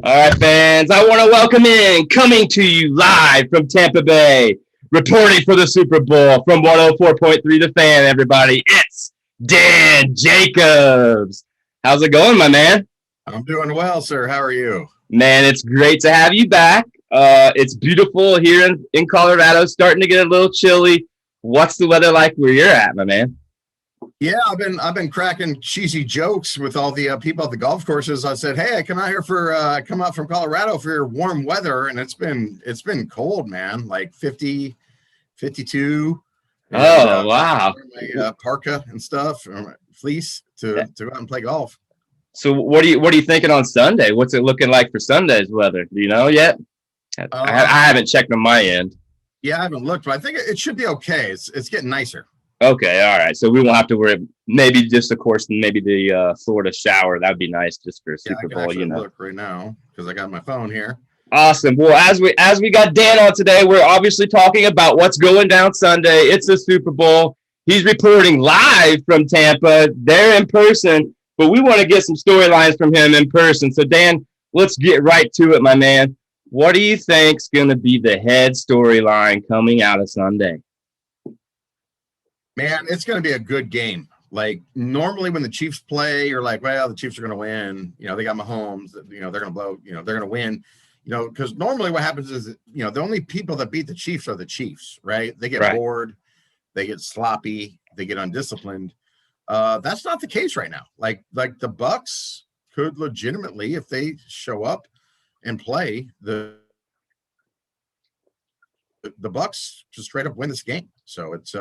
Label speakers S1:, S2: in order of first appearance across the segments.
S1: All right, fans, I want to welcome in, coming to you live from Tampa Bay, reporting for the Super Bowl from 104.3 The Fan, everybody. It's Dan Jacobs. How's it going, my man?
S2: I'm doing well, sir. How are you?
S1: Man, it's great to have you back. It's beautiful here in Colorado, starting to get a little chilly. What's the weather like where you're at, my man?
S2: Yeah, I've been cracking cheesy jokes with all the people at the golf courses. I said, "Hey, I come out here for come out from Colorado for your warm weather, and it's been cold, man. Like 50, 52, and
S1: Oh, wow.
S2: my parka and stuff, or my fleece to go out and play golf."
S1: So what are you thinking on Sunday? What's it looking like for Sunday's weather? Do you know yet? I
S2: Uh,
S1: haven't checked on my end.
S2: yeah, I haven't looked, but I think it should be okay. It's getting nicer.
S1: Okay, all right. So we won't have to worry. Maybe just, of course, maybe the Florida shower. That'd be nice just for
S2: Yeah, I
S1: Super
S2: can
S1: Bowl,
S2: actually look right now because I got my phone here.
S1: Awesome. Well, as we got Dan on today, we're obviously talking about what's going down Sunday. It's the Super Bowl. He's reporting live from Tampa. They're in person, but we want to get some storylines from him in person. So Dan, let's get right to it, my man. What do you think's going to be the head storyline coming out of Sunday?
S2: Man, it's going to be a good game. Like normally when the Chiefs play, you're like, well, the Chiefs are going to win. They got Mahomes. They're going to blow. They're going to win. Because normally what happens is, the only people that beat the Chiefs are the Chiefs, right? They get
S1: Right.
S2: bored, they get sloppy, they get undisciplined. That's not the case right now. Like the Bucks could legitimately, if they show up and play, the Bucks just straight up win this game. So it's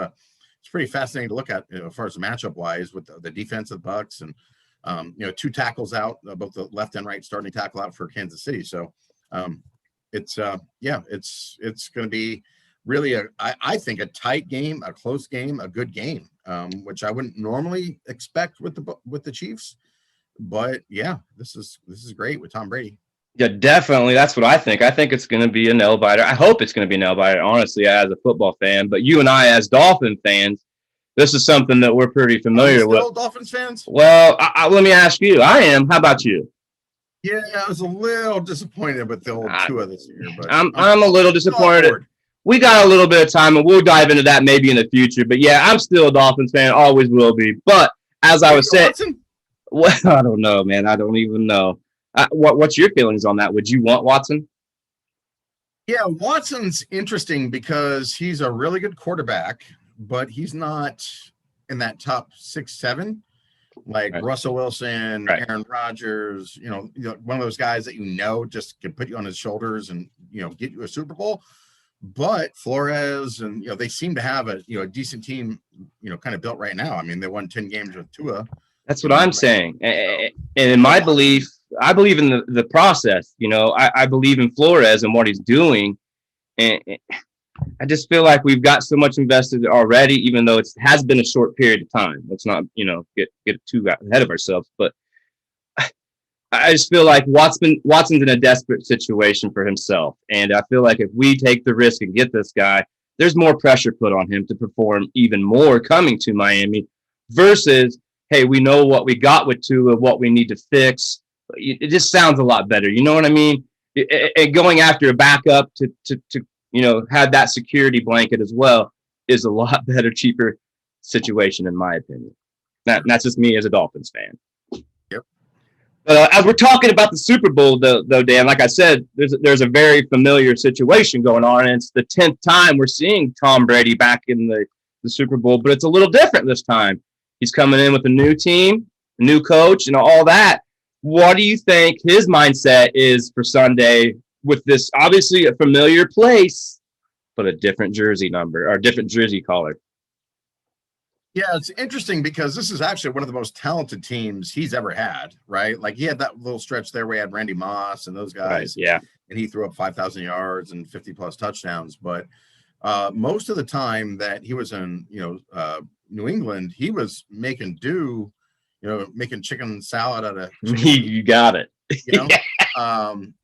S2: pretty fascinating to look at as far as matchup wise with the defense of the Bucks and two tackles out, both the left and right starting tackle out for Kansas City. So it's going to be really I think a tight game, a close game, a good game, which I wouldn't normally expect with the Chiefs. But yeah, this is great with Tom Brady.
S1: Yeah, definitely. That's what I think. I think it's going to be a nail biter. I hope it's going to be a nail biter, honestly, as a football fan. But you and I, as Dolphin fans, this is something that we're pretty
S2: Are you
S1: familiar with.
S2: still Dolphins fans?
S1: Well, let me ask you. I am. How about you?
S2: Yeah, I was a little disappointed with the old
S1: I,
S2: Tua this year, but
S1: I'm a little
S2: still on
S1: disappointed.
S2: board.
S1: We got a little bit of time, and we'll dive into that maybe in the future. But yeah, I'm still a Dolphins fan. Always will be. But as I was saying,
S2: Watson?
S1: well, I don't know, man. I don't even know. What's your feelings on that? Would you want Watson?
S2: Yeah, Watson's interesting because he's a really good quarterback, but he's not in that top 6, 7 like
S1: Right.
S2: Russell Wilson,
S1: Right.
S2: Aaron Rodgers. One of those guys that just can put you on his shoulders and get you a Super Bowl. But Flores and they seem to have a decent team kind of built right now. I mean, they won 10 games with Tua.
S1: That's what I'm
S2: Right.
S1: saying. And in my belief, I believe in the process. I believe in Flores and what he's doing. And I just feel like we've got so much invested already, even though it has been a short period of time. Let's not, get too ahead of ourselves. But I just feel like Watson's in a desperate situation for himself. And I feel like if we take the risk and get this guy, there's more pressure put on him to perform even more coming to Miami versus, hey, we know what we got with Tua, what we need to fix. It just sounds a lot better. You know what I mean? Going after a backup to have that security blanket as well is a lot better, cheaper situation, in my opinion. That's just me as a Dolphins fan.
S2: Yep.
S1: As we're talking about the Super Bowl, though, Dan, like I said, there's a very familiar situation going on, and it's the 10th time we're seeing Tom Brady back in the Super Bowl, but it's a little different this time. He's coming in with a new team, a new coach, and all that. What do you think his mindset is for Sunday with this obviously a familiar place, but a different jersey number or different jersey color?
S2: Yeah, it's interesting because this is actually one of the most talented teams he's ever had, right? Like he had that little stretch there where he had Randy Moss and those guys.
S1: Right, yeah.
S2: And he threw up 5,000 yards and 50 plus touchdowns. But most of the time that he was in, New England, he was making do, making chicken salad out of chicken.
S1: You got it.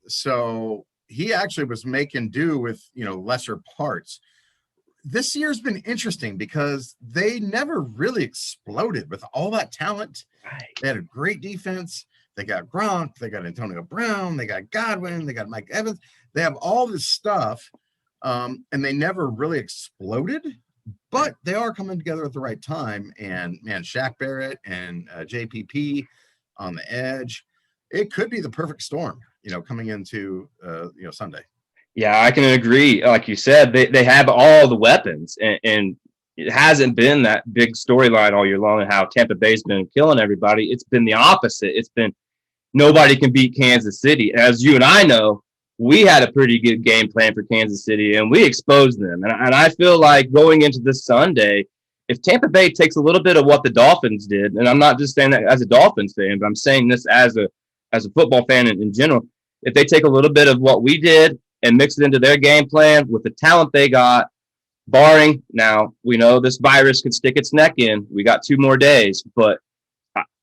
S2: So he actually was making do with, lesser parts. This year's been interesting because they never really exploded with all that talent.
S1: Right.
S2: They had a great defense. They got Gronk, they got Antonio Brown, they got Godwin, they got Mike Evans. They have all this stuff, and they never really exploded, but they are coming together at the right time. And man, Shaq Barrett and JPP on the edge, it could be the perfect storm, coming into Sunday.
S1: Yeah, I can agree. Like you said, they have all the weapons, and it hasn't been that big storyline all year long and how Tampa Bay's been killing everybody. It's been the opposite. It's been nobody can beat Kansas City. As you and I know, we had a pretty good game plan for Kansas City, and we exposed them. And I feel like going into this Sunday, if Tampa Bay takes a little bit of what the Dolphins did, and I'm not just saying that as a Dolphins fan, but I'm saying this as a football fan in general, if they take a little bit of what we did and mix it into their game plan with the talent they got, barring now, we know this virus could stick its neck in. We got 2 more days, but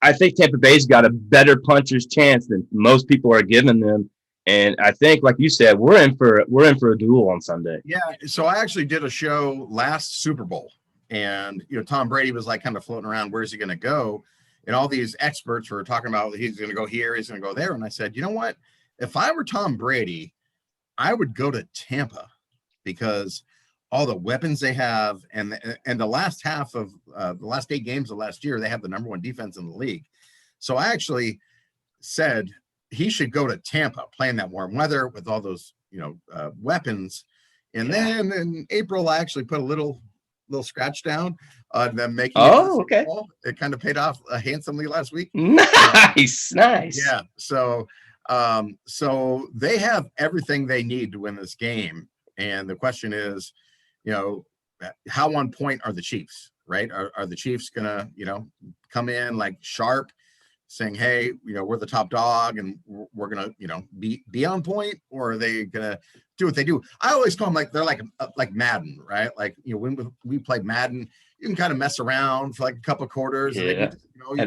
S1: I think Tampa Bay's got a better puncher's chance than most people are giving them. And I think, like you said, we're in for a duel on Sunday.
S2: Yeah. So I actually did a show last Super Bowl, and Tom Brady was like kind of floating around. Where's he going to go? And all these experts were talking about he's going to go here, he's going to go there. And I said, you know what? If I were Tom Brady, I would go to Tampa because all the weapons they have, and the last half of the last 8 games of last year, they have the number 1 defense in the league. So I actually said he should go to Tampa, playing that warm weather with all those weapons. And then in April, I actually put a little scratch down on them making.
S1: Oh, okay.
S2: It kind of paid off handsomely last week.
S1: Nice.
S2: Yeah. So they have everything they need to win this game. And the question is, how on point are the Chiefs, right? Are the Chiefs gonna, come in like sharp, saying, hey, we're the top dog and we're gonna, be on point, or are they gonna do what they do? I always call them like they're like Madden, right? Like when we play Madden, you can kind of mess around for like a couple of quarters,
S1: and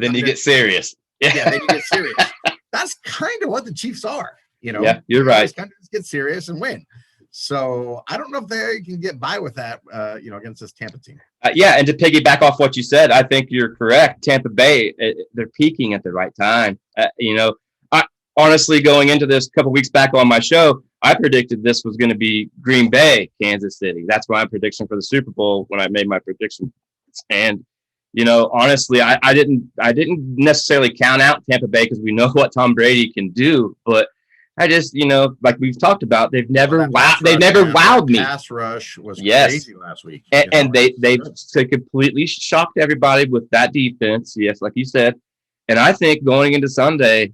S1: then you get serious.
S2: Yeah, then you get serious. That's kind of what the Chiefs are,
S1: Yeah, you're right.
S2: Kind of just get serious and win. So I don't know if they can get by with that, against this Tampa team.
S1: Yeah, and to piggyback off what you said, I think you're correct. Tampa Bay, they're peaking at the right time. I honestly, going into this a couple weeks back on my show, I predicted this was going to be Green Bay, Kansas City. That's my prediction for the Super Bowl when I made my prediction. And honestly, I didn't necessarily count out Tampa Bay because we know what Tom Brady can do, but I just, like we've talked about, they've never wowed me.
S2: Pass rush was crazy last week.
S1: And they completely shocked everybody with that defense. Yes, like you said. And I think going into Sunday,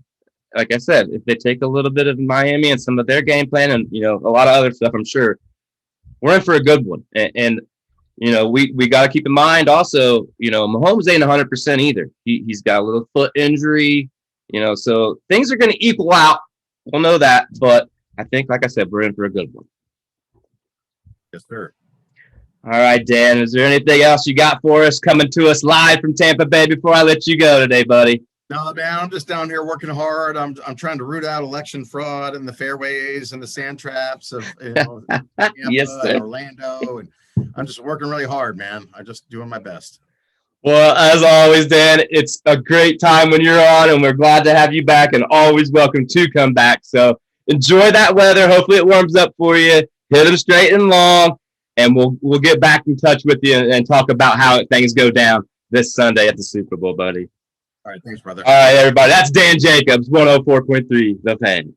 S1: like I said, if they take a little bit of Miami and some of their game plan and, a lot of other stuff, I'm sure we're in for a good one. And we got to keep in mind also, Mahomes ain't 100% either. He's got a little foot injury, so things are going to equal out. We'll know that, but I think, like I said, we're in for a good one.
S2: Yes, sir.
S1: All right, Dan, is there anything else you got for us coming to us live from Tampa Bay before I let you go today, buddy?
S2: No, man, I'm just down here working hard. I'm trying to root out election fraud and the fairways and the sand traps of Tampa
S1: yes, sir.
S2: And Orlando, and I'm just working really hard, man. I'm just doing my best.
S1: Well, as always, Dan, it's a great time when you're on, and we're glad to have you back, and always welcome to come back. So enjoy that weather. Hopefully it warms up for you. Hit them straight and long, and we'll get back in touch with you and talk about how things go down this Sunday at the Super Bowl, buddy.
S2: All right, thanks, brother.
S1: All right, everybody. That's Dan Jacobs, 104.3 The Fan.